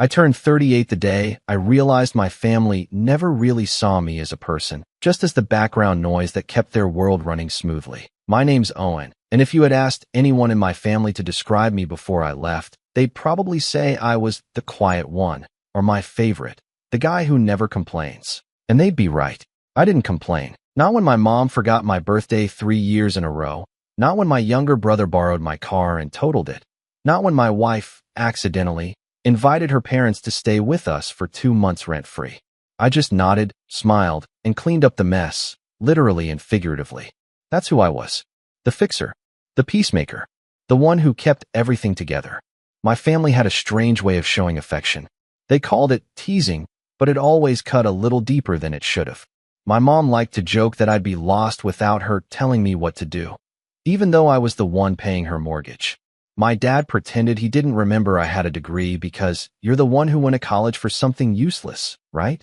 I turned 38 the day I realized my family never really saw me as a person, just as the background noise that kept their world running smoothly. My name's Owen, and if you had asked anyone in my family to describe me before I left, they'd probably say I was the quiet one, or my favorite, the guy who never complains. And they'd be right. I didn't complain. Not when my mom forgot my birthday 3 years in a row. Not when my younger brother borrowed my car and totaled it. Not when my wife, accidentally, invited her parents to stay with us for 2 months rent-free. I just nodded, smiled, and cleaned up the mess, literally and figuratively. That's who I was. The fixer. The peacemaker. The one who kept everything together. My family had a strange way of showing affection. They called it teasing, but it always cut a little deeper than it should have. My mom liked to joke that I'd be lost without her telling me what to do, even though I was the one paying her mortgage. My dad pretended he didn't remember I had a degree because you're the one who went to college for something useless, right?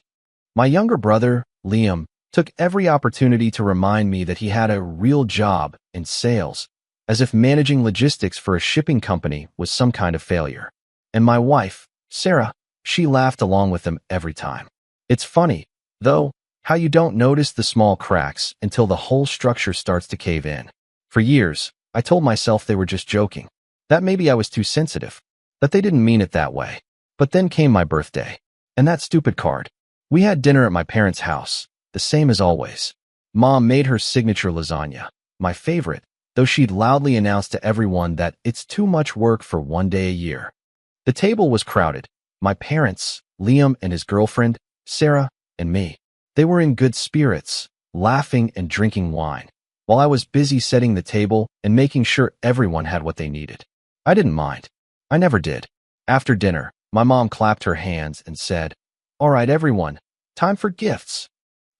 My younger brother, Liam, took every opportunity to remind me that he had a real job in sales, as if managing logistics for a shipping company was some kind of failure. And my wife, Sarah, she laughed along with them every time. It's funny, though, how you don't notice the small cracks until the whole structure starts to cave in. For years, I told myself they were just joking, that maybe I was too sensitive, that they didn't mean it that way. But then came my birthday, and that stupid card. We had dinner at my parents' house, the same as always. Mom made her signature lasagna, my favorite, though she'd loudly announced to everyone that it's too much work for 1 day a year. The table was crowded. My parents, Liam and his girlfriend, Sarah, and me. They were in good spirits, laughing and drinking wine, while I was busy setting the table and making sure everyone had what they needed. I didn't mind. I never did. After dinner, my mom clapped her hands and said, "All right, everyone, time for gifts."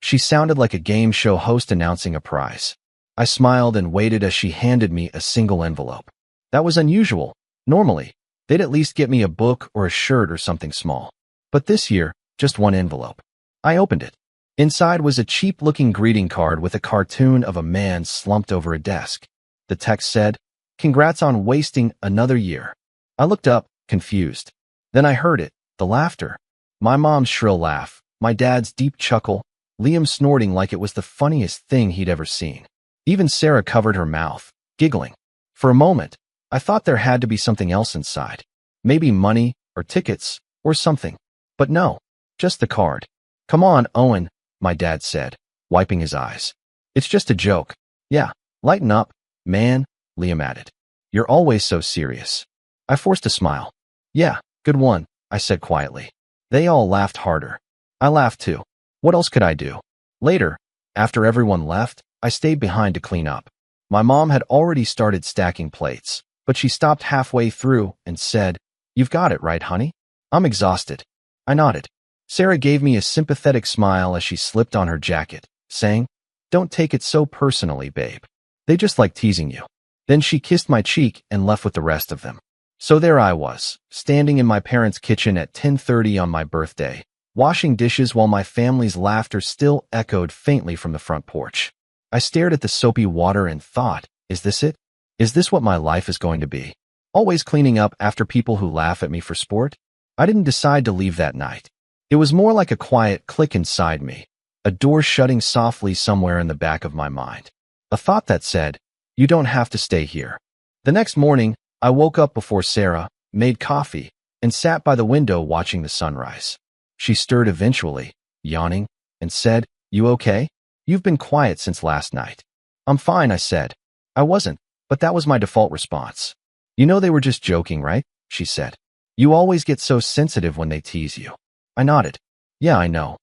She sounded like a game show host announcing a prize. I smiled and waited as she handed me a single envelope. That was unusual. Normally, they'd at least get me a book or a shirt or something small. But this year, just one envelope. I opened it. Inside was a cheap-looking greeting card with a cartoon of a man slumped over a desk. The text said, "Congrats on wasting another year." I looked up, confused. Then I heard it, the laughter. My mom's shrill laugh, my dad's deep chuckle, Liam snorting like it was the funniest thing he'd ever seen. Even Sarah covered her mouth, giggling. For a moment, I thought there had to be something else inside. Maybe money, or tickets, or something. But no, just the card. "Come on, Owen," my dad said, wiping his eyes. "It's just a joke." "Yeah, lighten up, man," Liam added. "You're always so serious." I forced a smile. "Yeah, good one," I said quietly. They all laughed harder. I laughed too. What else could I do? Later, after everyone left, I stayed behind to clean up. My mom had already started stacking plates, but she stopped halfway through and said, "You've got it right, honey?" "I'm exhausted." I nodded. Sarah gave me a sympathetic smile as she slipped on her jacket, saying, "Don't take it so personally, babe. They just like teasing you." Then she kissed my cheek and left with the rest of them. So there I was, standing in my parents' kitchen at 10:30 on my birthday, washing dishes while my family's laughter still echoed faintly from the front porch. I stared at the soapy water and thought, is this it? Is this what my life is going to be? Always cleaning up after people who laugh at me for sport? I didn't decide to leave that night. It was more like a quiet click inside me, a door shutting softly somewhere in the back of my mind. A thought that said, you don't have to stay here. The next morning, I woke up before Sarah, made coffee, and sat by the window watching the sunrise. She stirred eventually, yawning, and said, "You okay? You've been quiet since last night." "I'm fine," I said. I wasn't, but that was my default response. "You know they were just joking, right?" she said. "You always get so sensitive when they tease you." I nodded. "Yeah, I know."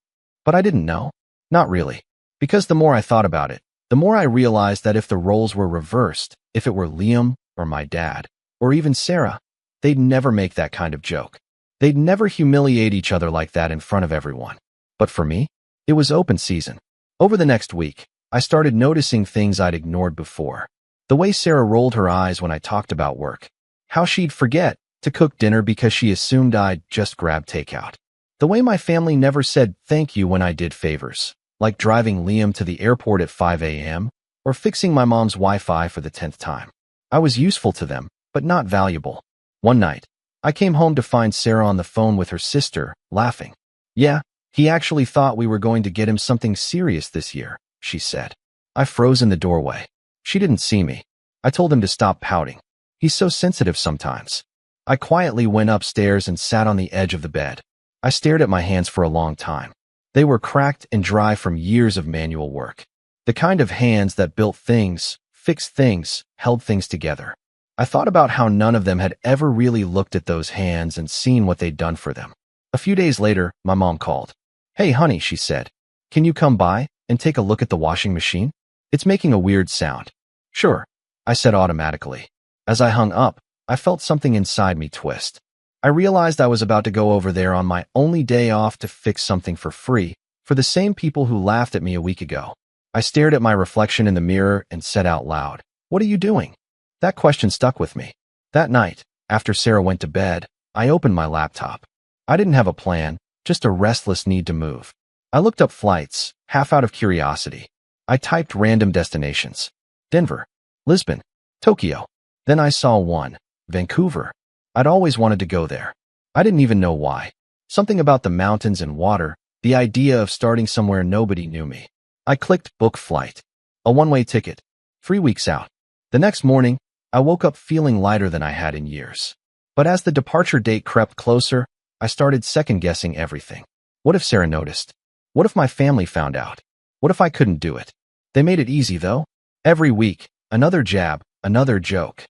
But I didn't know. Not really. Because the more I thought about it, the more I realized that if the roles were reversed, if it were Liam or my dad, or even Sarah, they'd never make that kind of joke. They'd never humiliate each other like that in front of everyone. But for me, it was open season. Over the next week, I started noticing things I'd ignored before. The way Sarah rolled her eyes when I talked about work. How she'd forget to cook dinner because she assumed I'd just grab takeout. The way my family never said thank you when I did favors, like driving Liam to the airport at 5 a.m. or fixing my mom's Wi-Fi for the 10th time. I was useful to them, but not valuable. One night, I came home to find Sarah on the phone with her sister, laughing. Yeah, he actually thought we were going to get him something serious this year, she said. I froze in the doorway. She didn't see me. I told him to stop pouting. He's so sensitive sometimes. I quietly went upstairs and sat on the edge of the bed. I stared at my hands for a long time. They were cracked and dry from years of manual work. The kind of hands that built things, fixed things, held things together. I thought about how none of them had ever really looked at those hands and seen what they'd done for them. A few days later, my mom called. Hey, honey, she said. Can you come by and take a look at the washing machine? It's making a weird sound. Sure, I said automatically. As I hung up, I felt something inside me twist. I realized I was about to go over there on my only day off to fix something for free, for the same people who laughed at me a week ago. I stared at my reflection in the mirror and said out loud, "What are you doing?" That question stuck with me. That night, after Sarah went to bed, I opened my laptop. I didn't have a plan, just a restless need to move. I looked up flights, half out of curiosity. I typed random destinations. Denver, Lisbon, Tokyo. Then I saw one, Vancouver. I'd always wanted to go there. I didn't even know why. Something about the mountains and water, the idea of starting somewhere nobody knew me. I clicked book flight. A one-way ticket. 3 weeks out. The next morning, I woke up feeling lighter than I had in years. But as the departure date crept closer, I started second-guessing everything. What if Sarah noticed? What if my family found out? What if I couldn't do it? They made it easy, though. Every week, another jab, another joke.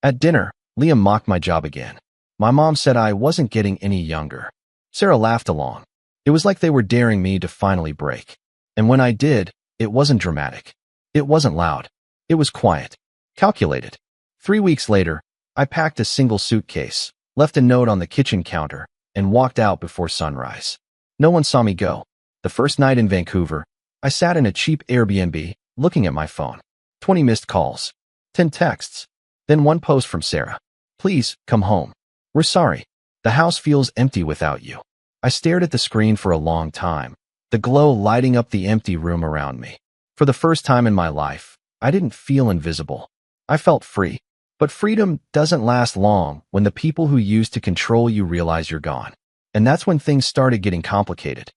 At dinner, Liam mocked my job again. My mom said I wasn't getting any younger. Sarah laughed along. It was like they were daring me to finally break. And when I did, it wasn't dramatic. It wasn't loud. It was quiet. Calculated. 3 weeks later, I packed a single suitcase, left a note on the kitchen counter, and walked out before sunrise. No one saw me go. The first night in Vancouver, I sat in a cheap Airbnb, looking at my phone. 20 missed calls. 10 texts. Then one post from Sarah. Please, come home. We're sorry. The house feels empty without you. I stared at the screen for a long time, the glow lighting up the empty room around me. For the first time in my life, I didn't feel invisible. I felt free. But freedom doesn't last long when the people who used to control you realize you're gone. And that's when things started getting complicated.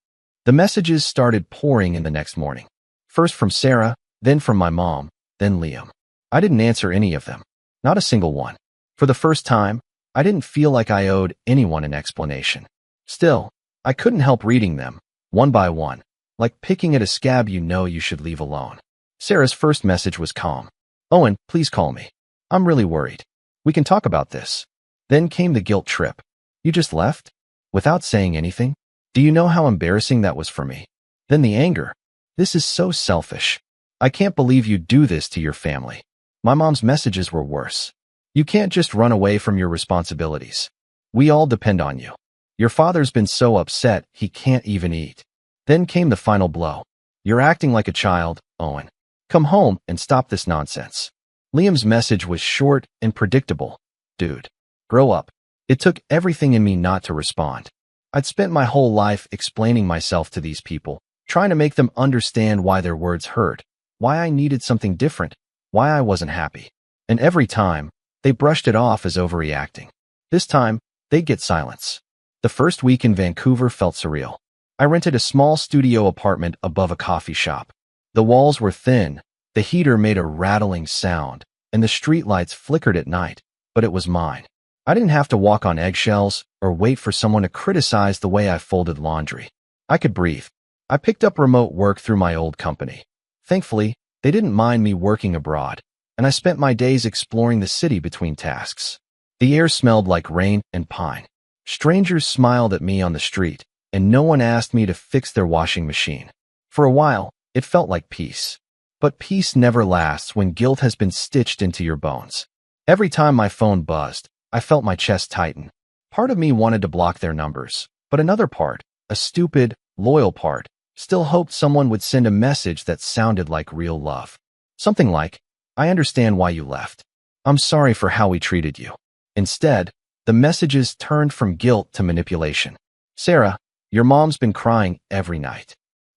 The messages started pouring in the next morning. First from Sarah, then from my mom, then Liam. I didn't answer any of them. Not a single one. For the first time, I didn't feel like I owed anyone an explanation. Still, I couldn't help reading them, one by one, like picking at a scab you know you should leave alone. Sarah's first message was calm. Owen, please call me. I'm really worried. We can talk about this. Then came the guilt trip. You just left? Without saying anything? Do you know how embarrassing that was for me? Then the anger. This is so selfish. I can't believe you do this to your family. My mom's messages were worse. You can't just run away from your responsibilities. We all depend on you. Your father's been so upset he can't even eat. Then came the final blow. You're acting like a child, Owen. Come home and stop this nonsense. Liam's message was short and predictable. Dude, grow up. It took everything in me not to respond. I'd spent my whole life explaining myself to these people, trying to make them understand why their words hurt, why I needed something different, why I wasn't happy. And every time, they brushed it off as overreacting. This time, they'd get silence. The first week in Vancouver felt surreal. I rented a small studio apartment above a coffee shop. The walls were thin, the heater made a rattling sound, and the streetlights flickered at night, but it was mine. I didn't have to walk on eggshells or wait for someone to criticize the way I folded laundry. I could breathe. I picked up remote work through my old company. Thankfully, they didn't mind me working abroad, and I spent my days exploring the city between tasks. The air smelled like rain and pine. Strangers smiled at me on the street, and no one asked me to fix their washing machine. For a while, it felt like peace. But peace never lasts when guilt has been stitched into your bones. Every time my phone buzzed, I felt my chest tighten. Part of me wanted to block their numbers, but another part, a stupid, loyal part, still hoped someone would send a message that sounded like real love. Something like, I understand why you left. I'm sorry for how we treated you. Instead, the messages turned from guilt to manipulation. Sarah, your mom's been crying every night.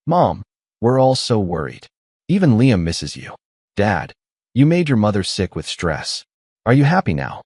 Mom, we're all so worried. Even Liam misses you. Dad, you made your mother sick with stress. Are you happy now?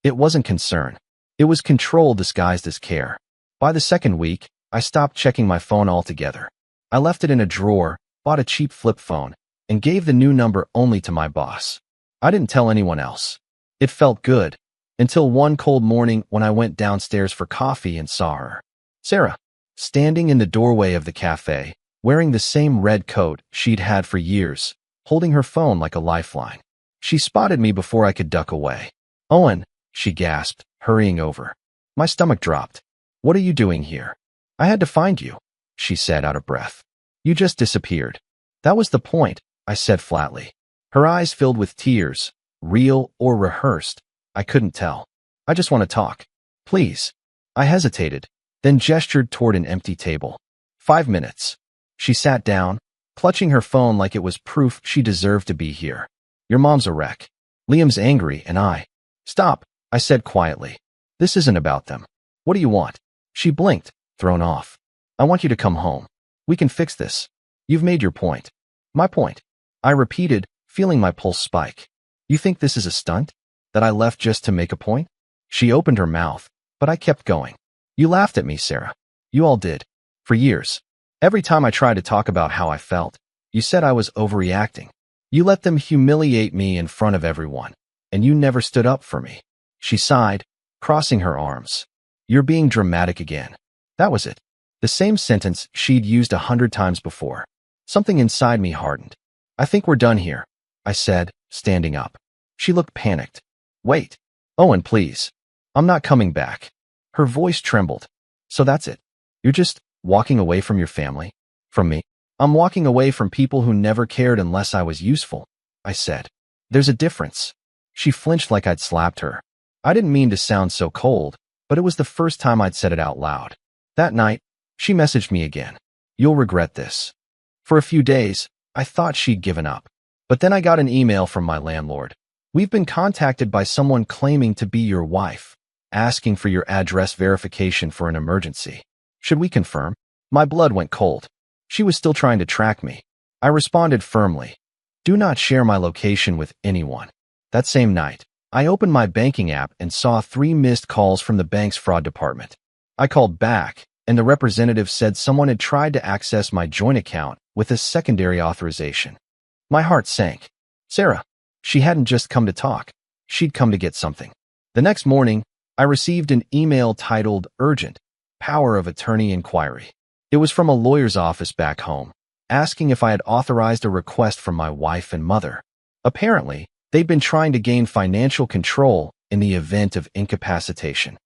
It wasn't concern. It was control disguised as care. By the second week, I stopped checking my phone altogether. I left it in a drawer, bought a cheap flip phone, and gave the new number only to my boss. I didn't tell anyone else. It felt good, until one cold morning when I went downstairs for coffee and saw her. Sarah, standing in the doorway of the cafe, wearing the same red coat she'd had for years, holding her phone like a lifeline. She spotted me before I could duck away. "Owen," she gasped, hurrying over. My stomach dropped. "What are you doing here?" "I had to find you," she said out of breath. "You just disappeared." "That was the point," I said flatly. Her eyes filled with tears, real or rehearsed. I couldn't tell. "I just want to talk. Please." I hesitated, then gestured toward an empty table. 5 minutes. She sat down, clutching her phone like it was proof she deserved to be here. "Your mom's a wreck. Liam's angry and I—" "Stop," I said quietly. "This isn't about them. What do you want?" She blinked, thrown off. "I want you to come home. We can fix this. You've made your point." "My point?" I repeated, feeling my pulse spike. "You think this is a stunt? That I left just to make a point?" She opened her mouth, but I kept going. "You laughed at me, Sarah. You all did. For years. Every time I tried to talk about how I felt, you said I was overreacting. You let them humiliate me in front of everyone, and you never stood up for me." She sighed, crossing her arms. "You're being dramatic again." That was it. The same sentence she'd used 100 times before. Something inside me hardened. "I think we're done here," I said, standing up. She looked panicked. "Wait. Owen, please. I'm not coming back." Her voice trembled. "So that's it. You're just walking away from your family? From me?" "I'm walking away from people who never cared unless I was useful," I said. "There's a difference." She flinched like I'd slapped her. I didn't mean to sound so cold, but it was the first time I'd said it out loud. That night, she messaged me again. "You'll regret this." For a few days, I thought she'd given up. But then I got an email from my landlord. "We've been contacted by someone claiming to be your wife, asking for your address verification for an emergency. Should we confirm?" My blood went cold. She was still trying to track me. I responded firmly. "Do not share my location with anyone." That same night, I opened my banking app and saw 3 missed calls from the bank's fraud department. I called back, and the representative said someone had tried to access my joint account with a secondary authorization. My heart sank. Sarah. She hadn't just come to talk. She'd come to get something. The next morning, I received an email titled Urgent, Power of Attorney Inquiry. It was from a lawyer's office back home, asking if I had authorized a request from my wife and mother. Apparently, they'd been trying to gain financial control in the event of incapacitation.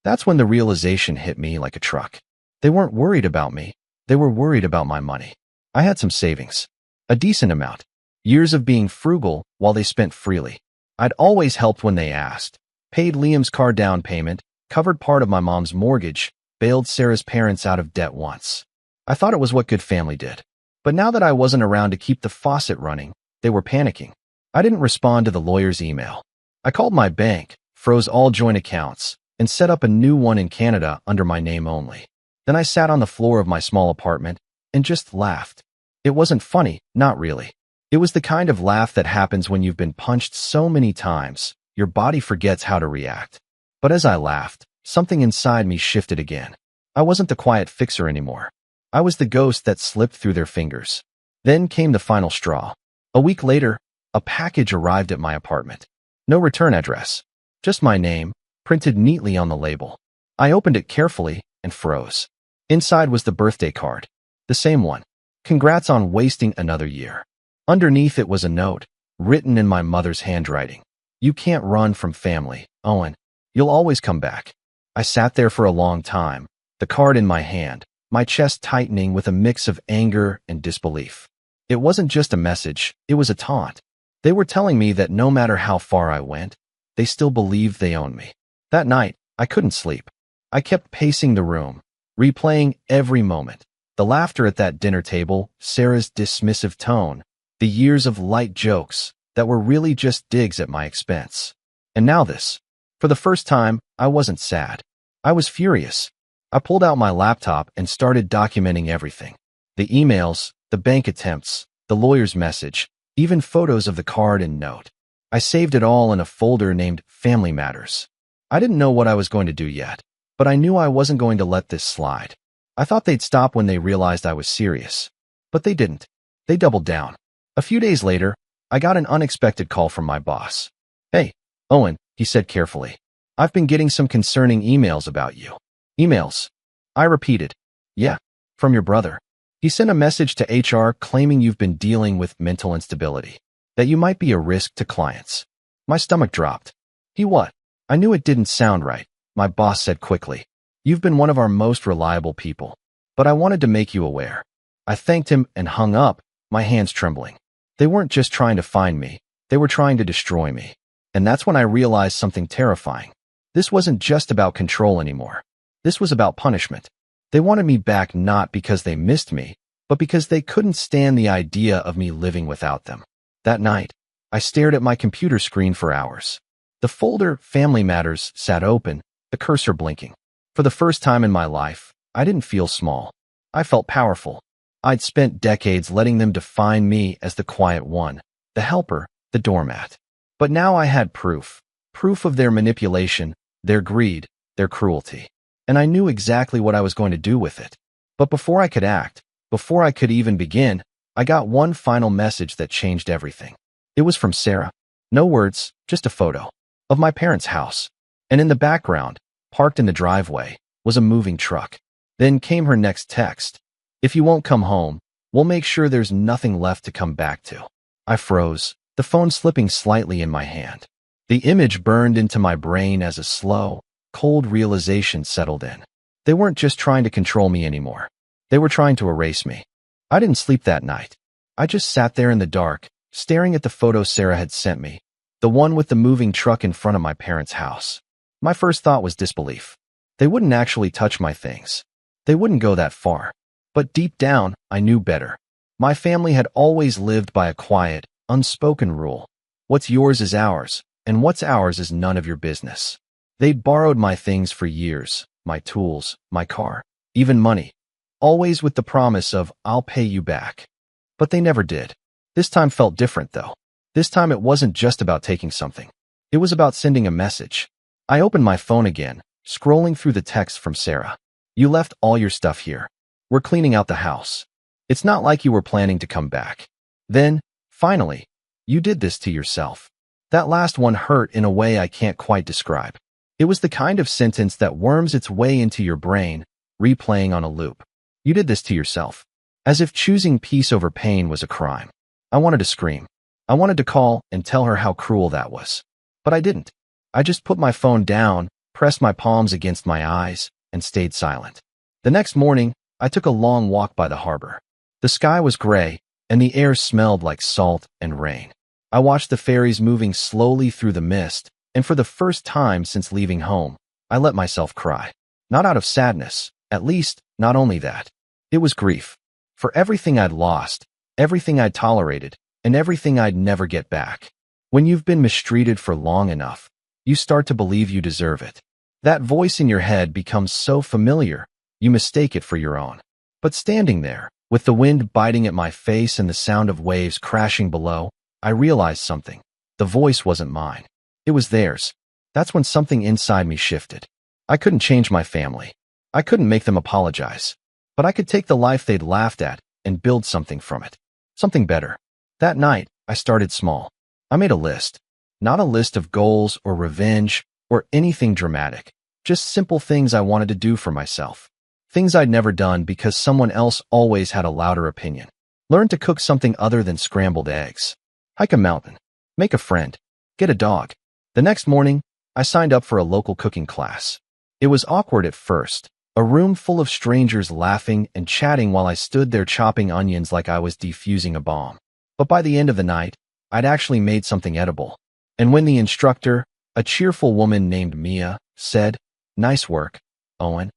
That's when the realization hit me like a truck. They weren't worried about me. They were worried about my money. I had some savings. A decent amount. Years of being frugal while they spent freely. I'd always helped when they asked. Paid Liam's car down payment, covered part of my mom's mortgage, bailed Sarah's parents out of debt once. I thought it was what good family did. But now that I wasn't around to keep the faucet running, they were panicking. I didn't respond to the lawyer's email. I called my bank, froze all joint accounts, and set up a new one in Canada under my name only. Then I sat on the floor of my small apartment and just laughed. It wasn't funny, not really. It was the kind of laugh that happens when you've been punched so many times, your body forgets how to react. But as I laughed, something inside me shifted again. I wasn't the quiet fixer anymore. I was the ghost that slipped through their fingers. Then came the final straw. A week later, a package arrived at my apartment. No return address. Just my name, printed neatly on the label. I opened it carefully and froze. Inside was the birthday card. The same one. "Congrats on wasting another year." Underneath it was a note, written in my mother's handwriting. "You can't run from family, Owen. You'll always come back." I sat there for a long time, the card in my hand, my chest tightening with a mix of anger and disbelief. It wasn't just a message, it was a taunt. They were telling me that no matter how far I went, they still believed they owned me. That night, I couldn't sleep. I kept pacing the room, replaying every moment. The laughter at that dinner table, Sarah's dismissive tone, the years of light jokes that were really just digs at my expense. And now this. For the first time, I wasn't sad. I was furious. I pulled out my laptop and started documenting everything. The emails, the bank attempts, the lawyer's message, even photos of the card and note. I saved it all in a folder named Family Matters. I didn't know what I was going to do yet, but I knew I wasn't going to let this slide. I thought they'd stop when they realized I was serious. But they didn't. They doubled down. A few days later, I got an unexpected call from my boss. "Hey, Owen," he said carefully. "I've been getting some concerning emails about you." "Emails?" I repeated. "Yeah, from your brother. He sent a message to HR claiming you've been dealing with mental instability, that you might be a risk to clients." My stomach dropped. "He what?" I knew it didn't sound right. My boss said quickly, "You've been one of our most reliable people, but I wanted to make you aware." I thanked him and hung up, my hands trembling. They weren't just trying to find me, they were trying to destroy me. And that's when I realized something terrifying. This wasn't just about control anymore. This was about punishment. They wanted me back not because they missed me, but because they couldn't stand the idea of me living without them. That night, I stared at my computer screen for hours. The folder Family Matters sat open, the cursor blinking. For the first time in my life, I didn't feel small. I felt powerful. I'd spent decades letting them define me as the quiet one, the helper, the doormat. But now I had proof. Proof of their manipulation, their greed, their cruelty. And I knew exactly what I was going to do with it. But before I could act, before I could even begin, I got one final message that changed everything. It was from Sarah. No words, just a photo of my parents' house. And in the background, parked in the driveway, was a moving truck. Then came her next text. "If you won't come home, we'll make sure there's nothing left to come back to." I froze, the phone slipping slightly in my hand. The image burned into my brain as a slow, cold realization settled in. They weren't just trying to control me anymore. They were trying to erase me. I didn't sleep that night. I just sat there in the dark, staring at the photo Sarah had sent me, the one with the moving truck in front of my parents' house. My first thought was disbelief. They wouldn't actually touch my things. They wouldn't go that far. But deep down, I knew better. My family had always lived by a quiet, unspoken rule. What's yours is ours, and what's ours is none of your business. They'd borrowed my things for years, my tools, my car, even money, always with the promise of, "I'll pay you back." But they never did. This time felt different, though. This time it wasn't just about taking something. It was about sending a message. I opened my phone again, scrolling through the text from Sarah. "You left all your stuff here. We're cleaning out the house. It's not like you were planning to come back. Then, finally, you did this to yourself." That last one hurt in a way I can't quite describe. It was the kind of sentence that worms its way into your brain, replaying on a loop. You did this to yourself. As if choosing peace over pain was a crime. I wanted to scream. I wanted to call and tell her how cruel that was. But I didn't. I just put my phone down, pressed my palms against my eyes, and stayed silent. The next morning, I took a long walk by the harbor. The sky was gray, and the air smelled like salt and rain. I watched the ferries moving slowly through the mist, and for the first time since leaving home, I let myself cry. Not out of sadness, at least, not only that. It was grief. For everything I'd lost, everything I'd tolerated, and everything I'd never get back. When you've been mistreated for long enough, you start to believe you deserve it. That voice in your head becomes so familiar, you mistake it for your own. But standing there, with the wind biting at my face and the sound of waves crashing below, I realized something. The voice wasn't mine. It was theirs. That's when something inside me shifted. I couldn't change my family. I couldn't make them apologize. But I could take the life they'd laughed at and build something from it. Something better. That night, I started small. I made a list. Not a list of goals or revenge or anything dramatic. Just simple things I wanted to do for myself. Things I'd never done because someone else always had a louder opinion. Learn to cook something other than scrambled eggs. Hike a mountain. Make a friend. Get a dog. The next morning, I signed up for a local cooking class. It was awkward at first. A room full of strangers laughing and chatting while I stood there chopping onions like I was defusing a bomb. But by the end of the night, I'd actually made something edible. And when the instructor, a cheerful woman named Mia, said, "Nice work, Owen,"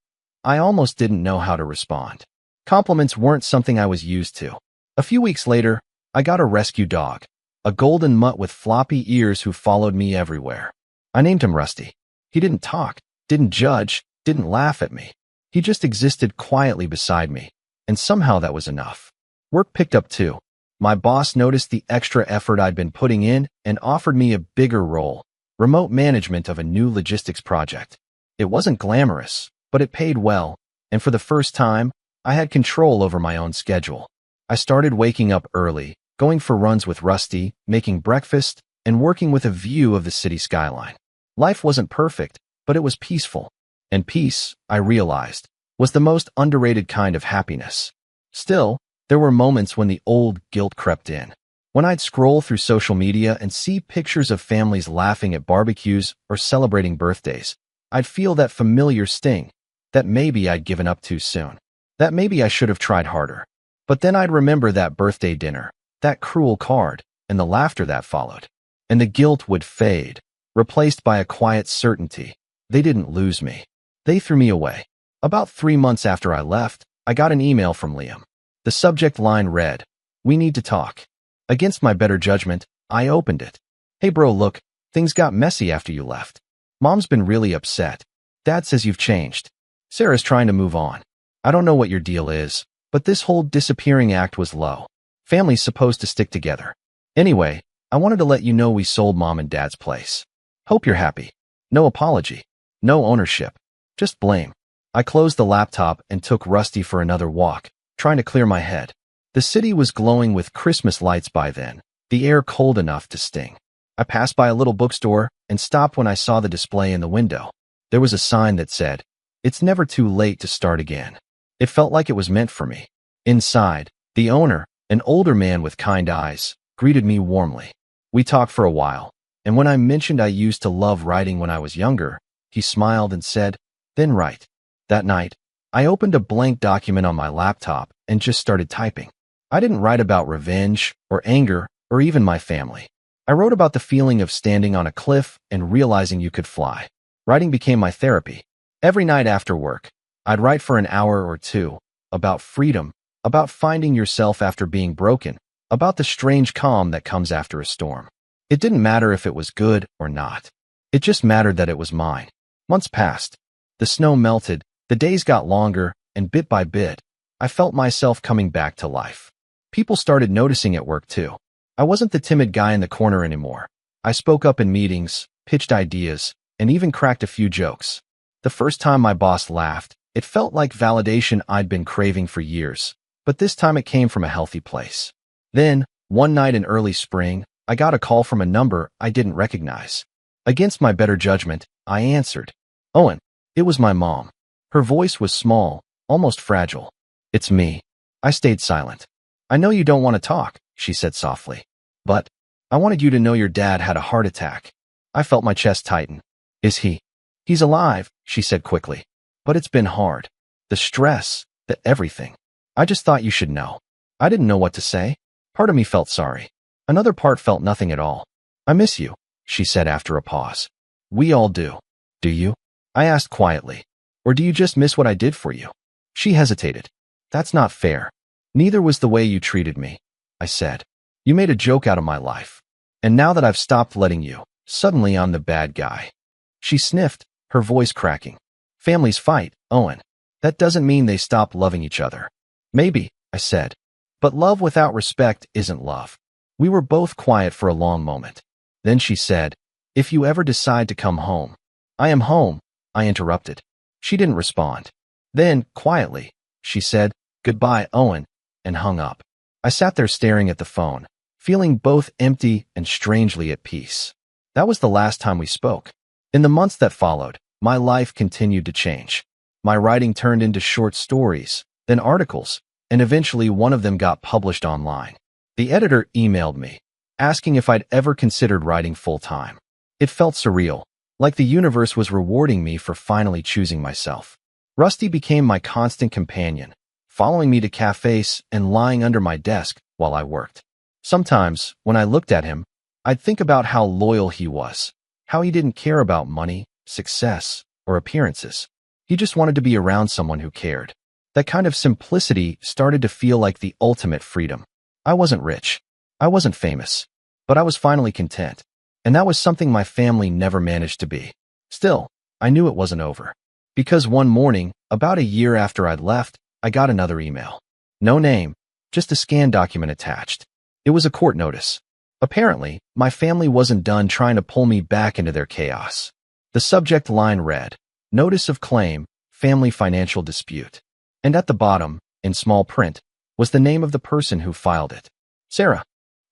I almost didn't know how to respond. Compliments weren't something I was used to. A few weeks later, I got a rescue dog, a golden mutt with floppy ears who followed me everywhere. I named him Rusty. He didn't talk, didn't judge, didn't laugh at me. He just existed quietly beside me, and somehow that was enough. Work picked up too. My boss noticed the extra effort I'd been putting in and offered me a bigger role, remote management of a new logistics project. It wasn't glamorous, but it paid well, and for the first time, I had control over my own schedule. I started waking up early, going for runs with Rusty, making breakfast, and working with a view of the city skyline. Life wasn't perfect, but it was peaceful. And peace, I realized, was the most underrated kind of happiness. Still, there were moments when the old guilt crept in. When I'd scroll through social media and see pictures of families laughing at barbecues or celebrating birthdays, I'd feel that familiar sting, that maybe I'd given up too soon, that maybe I should have tried harder. But then I'd remember that birthday dinner, that cruel card, and the laughter that followed. And the guilt would fade, replaced by a quiet certainty. They didn't lose me. They threw me away. About 3 months after I left, I got an email from Liam. The subject line read, "We need to talk." Against my better judgment, I opened it. "Hey bro, look, things got messy after you left. Mom's been really upset. Dad says you've changed. Sarah's trying to move on. I don't know what your deal is, but this whole disappearing act was low. Family's supposed to stick together. Anyway, I wanted to let you know we sold Mom and Dad's place. Hope you're happy. No apology. No ownership. Just blame." I closed the laptop and took Rusty for another walk, trying to clear my head. The city was glowing with Christmas lights by then, the air cold enough to sting. I passed by a little bookstore and stopped when I saw the display in the window. There was a sign that said, "It's never too late to start again." It felt like it was meant for me. Inside, the owner, an older man with kind eyes, greeted me warmly. We talked for a while, and when I mentioned I used to love writing when I was younger, he smiled and said, "Then write." That night, I opened a blank document on my laptop and just started typing. I didn't write about revenge or anger or even my family. I wrote about the feeling of standing on a cliff and realizing you could fly. Writing became my therapy. Every night after work, I'd write for an hour or two about freedom, about finding yourself after being broken, about the strange calm that comes after a storm. It didn't matter if it was good or not. It just mattered that it was mine. Months passed. The snow melted, the days got longer, and bit by bit, I felt myself coming back to life. People started noticing at work too. I wasn't the timid guy in the corner anymore. I spoke up in meetings, pitched ideas, and even cracked a few jokes. The first time my boss laughed, it felt like validation I'd been craving for years, but this time it came from a healthy place. Then, one night in early spring, I got a call from a number I didn't recognize. Against my better judgment, I answered. "Owen." It was my mom. Her voice was small, almost fragile. "It's me." I stayed silent. "I know you don't want to talk," she said softly. "But I wanted you to know your dad had a heart attack." I felt my chest tighten. "Is he?" "He's alive," she said quickly. "But it's been hard. The stress, the everything. I just thought you should know." I didn't know what to say. Part of me felt sorry. Another part felt nothing at all. "I miss you," she said after a pause. "We all do." "Do you?" I asked quietly. "Or do you just miss what I did for you?" She hesitated. "That's not fair. Neither was the way you treated me," I said. "You made a joke out of my life. And now that I've stopped letting you, suddenly I'm the bad guy." She sniffed, her voice cracking. "Families fight, Owen. That doesn't mean they stop loving each other." "Maybe," I said. "But love without respect isn't love." We were both quiet for a long moment. Then she said, "If you ever decide to come home." "I am home," I interrupted. She didn't respond. Then, quietly, she said, "Goodbye, Owen," and hung up. I sat there staring at the phone, feeling both empty and strangely at peace. That was the last time we spoke. In the months that followed, my life continued to change. My writing turned into short stories, then articles, and eventually one of them got published online. The editor emailed me, asking if I'd ever considered writing full-time. It felt surreal, like the universe was rewarding me for finally choosing myself. Rusty became my constant companion, following me to cafes and lying under my desk while I worked. Sometimes, when I looked at him, I'd think about how loyal he was, how he didn't care about money, success, or appearances. He just wanted to be around someone who cared. That kind of simplicity started to feel like the ultimate freedom. I wasn't rich. I wasn't famous. But I was finally content. And that was something my family never managed to be. Still, I knew it wasn't over. Because one morning, about a year after I'd left, I got another email. No name, just a scanned document attached. It was a court notice. Apparently, my family wasn't done trying to pull me back into their chaos. The subject line read, "Notice of claim, family financial dispute." And at the bottom, in small print, was the name of the person who filed it. Sarah.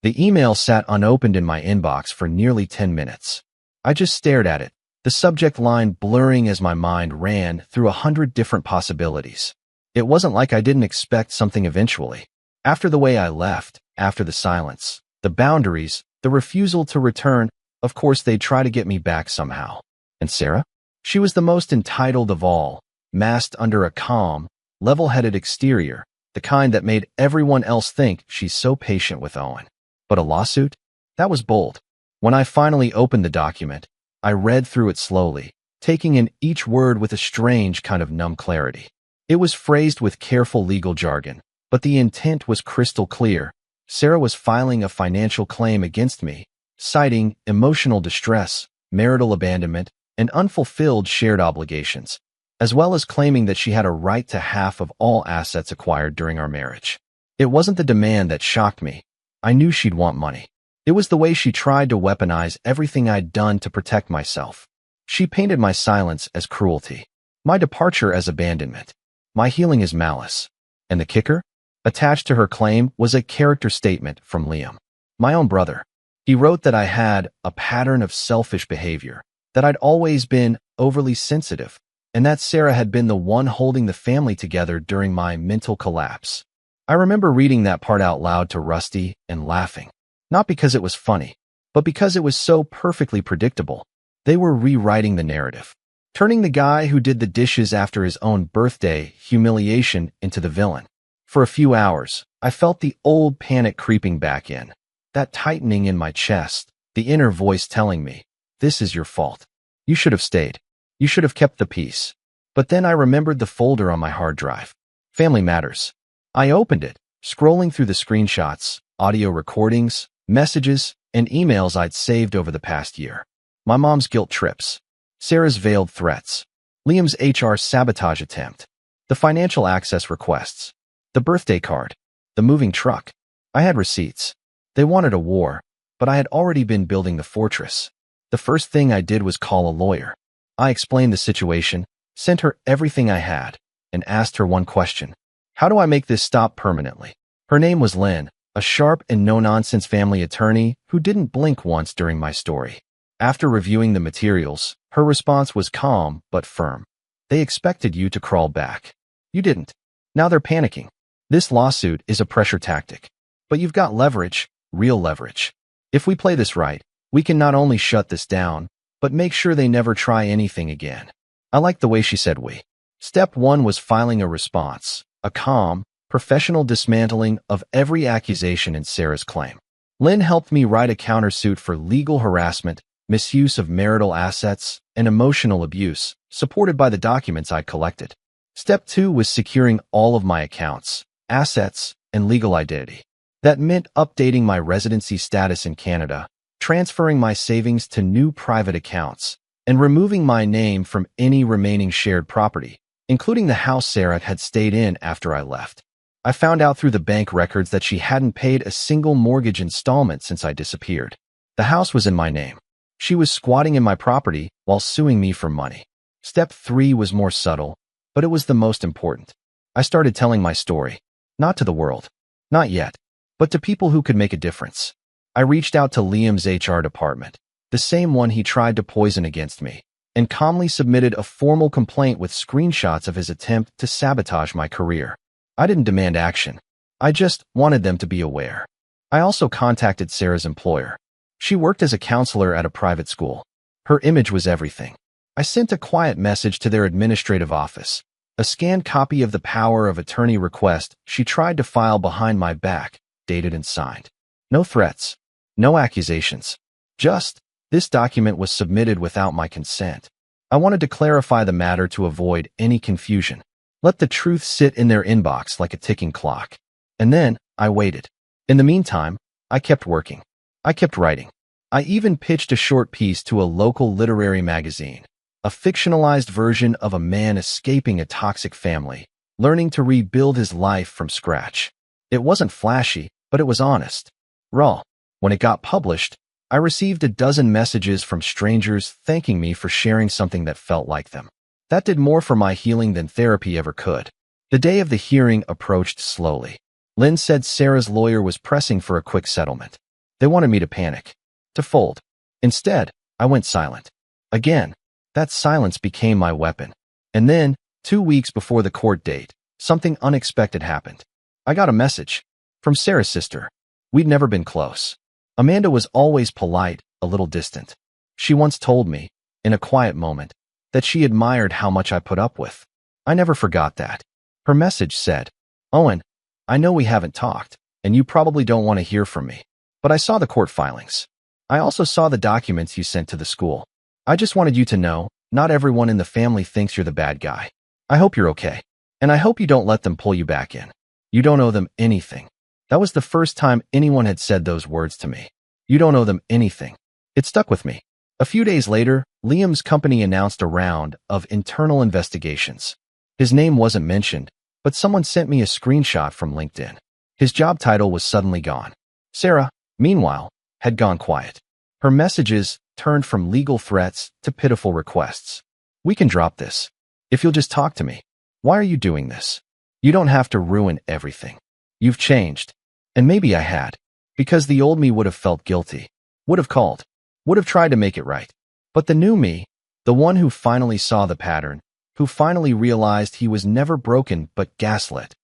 The email sat unopened in my inbox for nearly 10 minutes. I just stared at it, the subject line blurring as my mind ran through 100 different possibilities. It wasn't like I didn't expect something eventually. After the way I left, after the silence, the boundaries, the refusal to return, of course they'd try to get me back somehow. And Sarah? She was the most entitled of all, masked under a calm, level-headed exterior, the kind that made everyone else think she's so patient with Owen. But a lawsuit? That was bold. When I finally opened the document, I read through it slowly, taking in each word with a strange kind of numb clarity. It was phrased with careful legal jargon, but the intent was crystal clear. Sarah was filing a financial claim against me, citing emotional distress, marital abandonment, and unfulfilled shared obligations, as well as claiming that she had a right to half of all assets acquired during our marriage. It wasn't the demand that shocked me. I knew she'd want money. It was the way she tried to weaponize everything I'd done to protect myself. She painted my silence as cruelty, my departure as abandonment, my healing as malice. And the kicker? Attached to her claim was a character statement from Liam, my own brother. He wrote that I had a pattern of selfish behavior, that I'd always been overly sensitive, and that Sarah had been the one holding the family together during my mental collapse. I remember reading that part out loud to Rusty and laughing, not because it was funny, but because it was so perfectly predictable. They were rewriting the narrative, turning the guy who did the dishes after his own birthday humiliation into the villain. For a few hours, I felt the old panic creeping back in, that tightening in my chest, the inner voice telling me, "This is your fault. You should have stayed. You should have kept the peace." But then I remembered the folder on my hard drive. Family Matters. I opened it, scrolling through the screenshots, audio recordings, messages, and emails I'd saved over the past year. My mom's guilt trips, Sarah's veiled threats, Liam's HR sabotage attempt, the financial access requests, the birthday card, the moving truck. I had receipts. They wanted a war, but I had already been building the fortress. The first thing I did was call a lawyer. I explained the situation, sent her everything I had, and asked her one question. How do I make this stop permanently? Her name was Lynn, a sharp and no-nonsense family attorney who didn't blink once during my story. After reviewing the materials, her response was calm but firm. They expected you to crawl back. You didn't. Now they're panicking. This lawsuit is a pressure tactic. But you've got leverage, real leverage. If we play this right, we can not only shut this down, but make sure they never try anything again. I liked the way she said we. Step 1 was filing a response, a calm, professional dismantling of every accusation in Sarah's claim. Lynn helped me write a countersuit for legal harassment, misuse of marital assets, and emotional abuse, supported by the documents I collected. Step 2 was securing all of my accounts, assets, and legal identity. That meant updating my residency status in Canada, transferring my savings to new private accounts, and removing my name from any remaining shared property, including the house Sarah had stayed in after I left. I found out through the bank records that she hadn't paid a single mortgage installment since I disappeared. The house was in my name. She was squatting in my property while suing me for money. Step 3 was more subtle, but it was the most important. I started telling my story, not to the world, not yet, but to people who could make a difference. I reached out to Liam's HR department, the same one he tried to poison against me, and calmly submitted a formal complaint with screenshots of his attempt to sabotage my career. I didn't demand action. I just wanted them to be aware. I also contacted Sarah's employer. She worked as a counselor at a private school. Her image was everything. I sent a quiet message to their administrative office, a scanned copy of the power of attorney request she tried to file behind my back, dated and signed. No threats, no accusations. Just, this document was submitted without my consent. I wanted to clarify the matter to avoid any confusion. Let the truth sit in their inbox like a ticking clock. And then, I waited. In the meantime, I kept working. I kept writing. I even pitched a short piece to a local literary magazine, a fictionalized version of a man escaping a toxic family, learning to rebuild his life from scratch. It wasn't flashy, but it was honest. Raw. When it got published, I received a dozen messages from strangers thanking me for sharing something that felt like them. That did more for my healing than therapy ever could. The day of the hearing approached slowly. Lynn said Sarah's lawyer was pressing for a quick settlement. They wanted me to panic, to fold. Instead, I went silent. Again, that silence became my weapon. And then, 2 weeks before the court date, something unexpected happened. I got a message from Sarah's sister. We'd never been close. Amanda was always polite, a little distant. She once told me, in a quiet moment, that she admired how much I put up with. I never forgot that. Her message said, "Owen, I know we haven't talked, and you probably don't want to hear from me, but I saw the court filings. I also saw the documents you sent to the school. I just wanted you to know, not everyone in the family thinks you're the bad guy. I hope you're okay, and I hope you don't let them pull you back in. You don't owe them anything." That was the first time anyone had said those words to me. You don't owe them anything. It stuck with me. A few days later, Liam's company announced a round of internal investigations. His name wasn't mentioned, but someone sent me a screenshot from LinkedIn. His job title was suddenly gone. Sarah, meanwhile, had gone quiet. Her messages turned from legal threats to pitiful requests. "We can drop this. If you'll just talk to me. Why are you doing this? You don't have to ruin everything. You've changed." And maybe I had, because the old me would have felt guilty, would have called, would have tried to make it right. But the new me, the one who finally saw the pattern, who finally realized he was never broken but gaslit,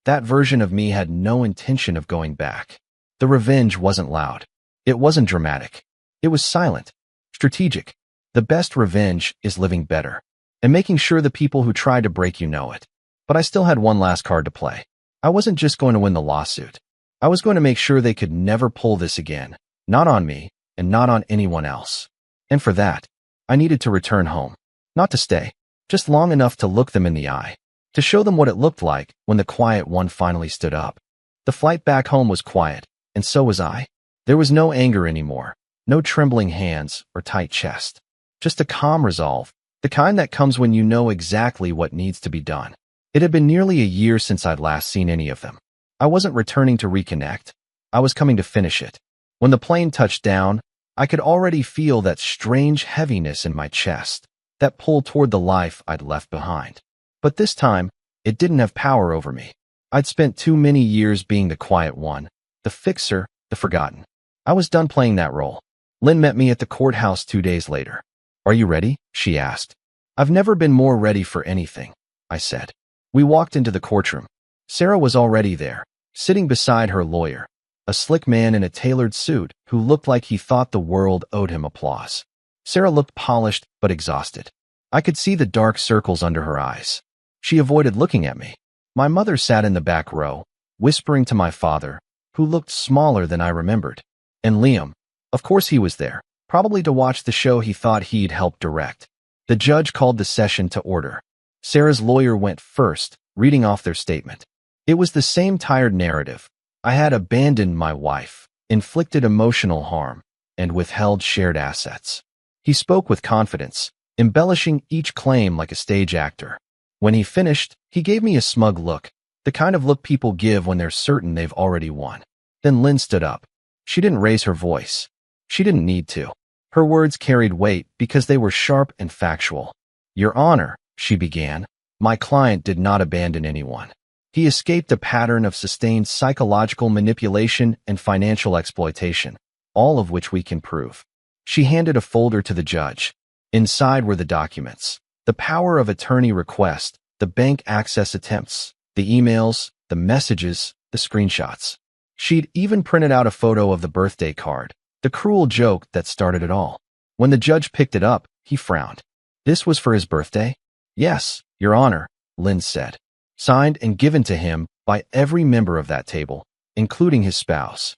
that version of me had no intention of going back. The revenge wasn't loud. It wasn't dramatic. It was silent, strategic. The best revenge is living better and making sure the people who try to break you know it. But I still had one last card to play. I wasn't just going to win the lawsuit. I was going to make sure they could never pull this again, not on me and not on anyone else. And for that, I needed to return home. Not to stay, just long enough to look them in the eye, to show them what it looked like when the quiet one finally stood up. The flight back home was quiet, and so was I. There was no anger anymore, no trembling hands or tight chest. Just a calm resolve, the kind that comes when you know exactly what needs to be done. It had been nearly a year since I'd last seen any of them. I wasn't returning to reconnect. I was coming to finish it. When the plane touched down, I could already feel that strange heaviness in my chest, that pull toward the life I'd left behind. But this time, it didn't have power over me. I'd spent too many years being the quiet one, the fixer, the forgotten. I was done playing that role. Lynn met me at the courthouse 2 days later. "Are you ready?" she asked. "I've never been more ready for anything," I said. We walked into the courtroom. Sarah was already there, sitting beside her lawyer, a slick man in a tailored suit who looked like he thought the world owed him applause. Sarah looked polished but exhausted. I could see the dark circles under her eyes. She avoided looking at me. My mother sat in the back row, whispering to my father, who looked smaller than I remembered. And Liam, of course he was there, probably to watch the show he thought he'd helped direct. The judge called the session to order. Sarah's lawyer went first, reading off their statement. It was the same tired narrative. I had abandoned my wife, inflicted emotional harm, and withheld shared assets. He spoke with confidence, embellishing each claim like a stage actor. When he finished, he gave me a smug look, the kind of look people give when they're certain they've already won. Then Lynn stood up. She didn't raise her voice. She didn't need to. Her words carried weight because they were sharp and factual. "Your Honor," she began, "my client did not abandon anyone. He escaped a pattern of sustained psychological manipulation and financial exploitation, all of which we can prove." She handed a folder to the judge. Inside were the documents, the power of attorney request, the bank access attempts, the emails, the messages, the screenshots. She'd even printed out a photo of the birthday card, the cruel joke that started it all. When the judge picked it up, he frowned. "This was for his birthday?" "Yes, Your Honor," Lynn said. "Signed and given to him by every member of that table, including his spouse."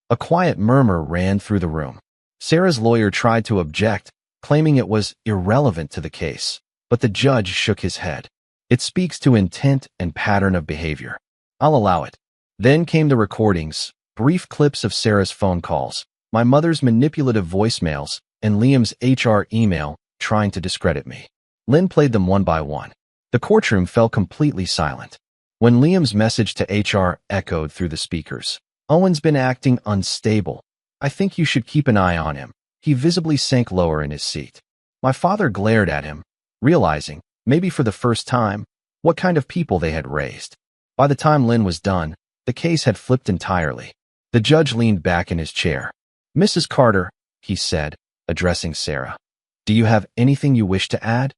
A quiet murmur ran through the room. Sarah's lawyer tried to object, claiming it was irrelevant to the case, but the judge shook his head. "It speaks to intent and pattern of behavior. I'll allow it." Then came the recordings, brief clips of Sarah's phone calls, my mother's manipulative voicemails, and Liam's HR email trying to discredit me. Lynn played them one by one. The courtroom fell completely silent. When Liam's message to HR echoed through the speakers, "Owen's been acting unstable," I think you should keep an eye on him. He visibly sank lower in his seat. My father glared at him, realizing, maybe for the first time, what kind of people they had raised. By the time Lynn was done, the case had flipped entirely. The judge leaned back in his chair. Mrs. Carter, he said, addressing Sarah. Do you have anything you wish to add?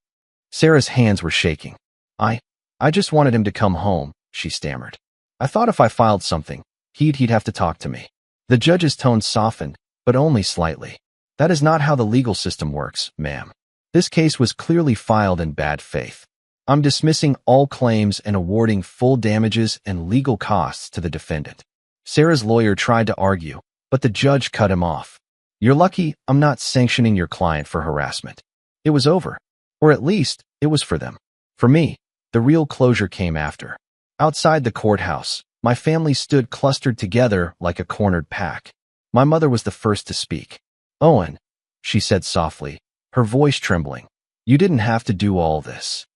Sarah's hands were shaking. I just wanted him to come home, she stammered. I thought if I filed something, he'd have to talk to me. The judge's tone softened, but only slightly. That is not how the legal system works, ma'am. This case was clearly filed in bad faith. I'm dismissing all claims and awarding full damages and legal costs to the defendant. Sarah's lawyer tried to argue, but the judge cut him off. You're lucky I'm not sanctioning your client for harassment. It was over. Or at least, it was for them. For me, the real closure came after. Outside the courthouse, my family stood clustered together like a cornered pack. My mother was the first to speak. Owen, she said softly, her voice trembling. You didn't have to do all this.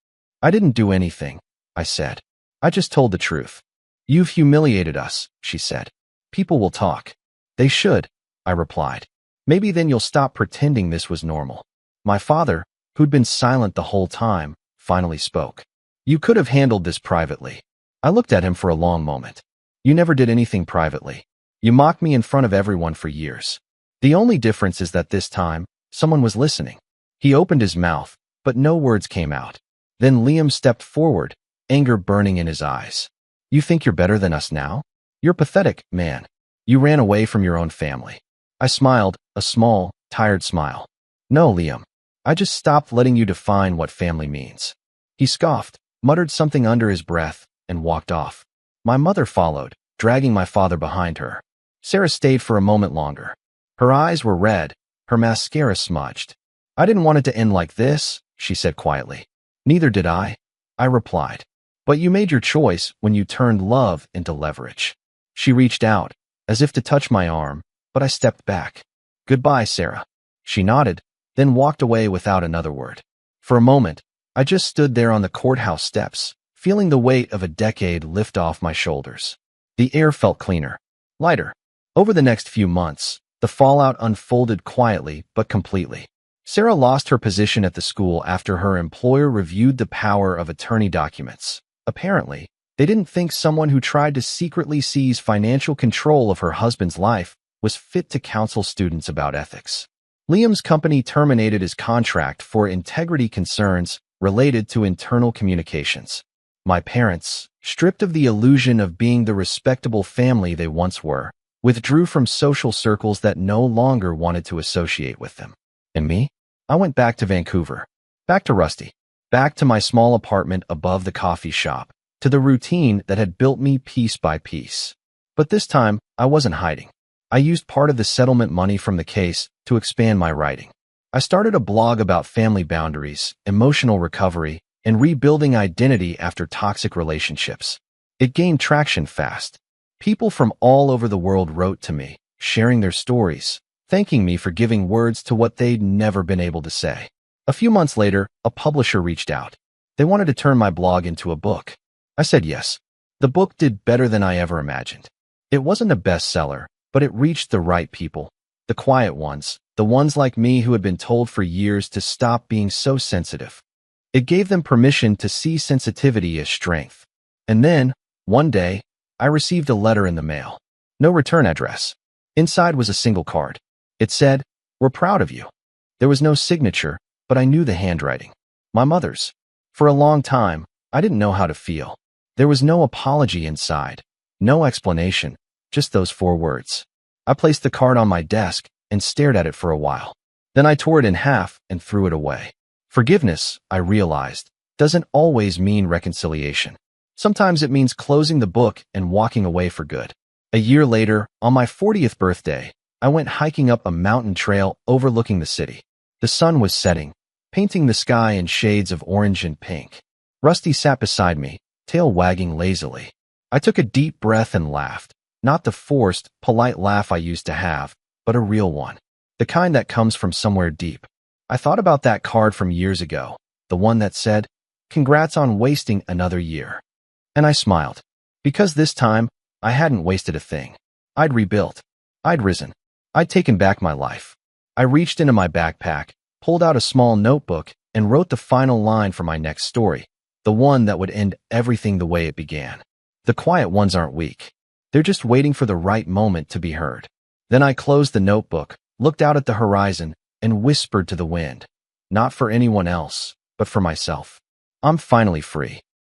I didn't do anything, I said. I just told the truth. You've humiliated us, she said. People will talk. They should, I replied. Maybe then you'll stop pretending this was normal. My father, who'd been silent the whole time, finally spoke. You could have handled this privately. I looked at him for a long moment. You never did anything privately. You mocked me in front of everyone for years. The only difference is that this time, someone was listening. He opened his mouth, but no words came out. Then Liam stepped forward, anger burning in his eyes. You think you're better than us now? You're pathetic, man. You ran away from your own family. I smiled, a small, tired smile. No, Liam. I just stopped letting you define what family means. He scoffed, muttered something under his breath, and walked off. My mother followed, dragging my father behind her. Sarah stayed for a moment longer. Her eyes were red, her mascara smudged. I didn't want it to end like this, she said quietly. Neither did I replied. But you made your choice when you turned love into leverage. She reached out, as if to touch my arm, but I stepped back. Goodbye, Sarah. She nodded, then walked away without another word. For a moment, I just stood there on the courthouse steps, feeling the weight of a decade lift off my shoulders. The air felt cleaner, lighter. Over the next few months, the fallout unfolded quietly but completely. Sarah lost her position at the school after her employer reviewed the power of attorney documents. Apparently, they didn't think someone who tried to secretly seize financial control of her husband's life was fit to counsel students about ethics. Liam's company terminated his contract for integrity concerns related to internal communications. My parents, stripped of the illusion of being the respectable family they once were, withdrew from social circles that no longer wanted to associate with them. And me? I went back to Vancouver, back to Rusty, back to my small apartment above the coffee shop, to the routine that had built me piece by piece. But this time, I wasn't hiding. I used part of the settlement money from the case to expand my writing. I started a blog about family boundaries, emotional recovery, and rebuilding identity after toxic relationships. It gained traction fast. People from all over the world wrote to me, sharing their stories, thanking me for giving words to what they'd never been able to say. A few months later, a publisher reached out. They wanted to turn my blog into a book. I said yes. The book did better than I ever imagined. It wasn't a bestseller, but it reached the right people. The quiet ones, the ones like me who had been told for years to stop being so sensitive. It gave them permission to see sensitivity as strength. And then, one day, I received a letter in the mail. No return address. Inside was a single card. It said, "We're proud of you." There was no signature, but I knew the handwriting. My mother's. For a long time, I didn't know how to feel. There was no apology inside, no explanation, just those 4 words. I placed the card on my desk and stared at it for a while. Then I tore it in half and threw it away. Forgiveness, I realized, doesn't always mean reconciliation. Sometimes it means closing the book and walking away for good. A year later, on my 40th birthday, I went hiking up a mountain trail overlooking the city. The sun was setting, painting the sky in shades of orange and pink. Rusty sat beside me, tail wagging lazily. I took a deep breath and laughed, not the forced, polite laugh I used to have, but a real one, the kind that comes from somewhere deep. I thought about that card from years ago, the one that said, "Congrats on wasting another year." And I smiled, because this time, I hadn't wasted a thing. I'd rebuilt. I'd risen. I'd taken back my life. I reached into my backpack, pulled out a small notebook, and wrote the final line for my next story, the one that would end everything the way it began. The quiet ones aren't weak. They're just waiting for the right moment to be heard. Then I closed the notebook, looked out at the horizon, and whispered to the wind. Not for anyone else, but for myself. I'm finally free.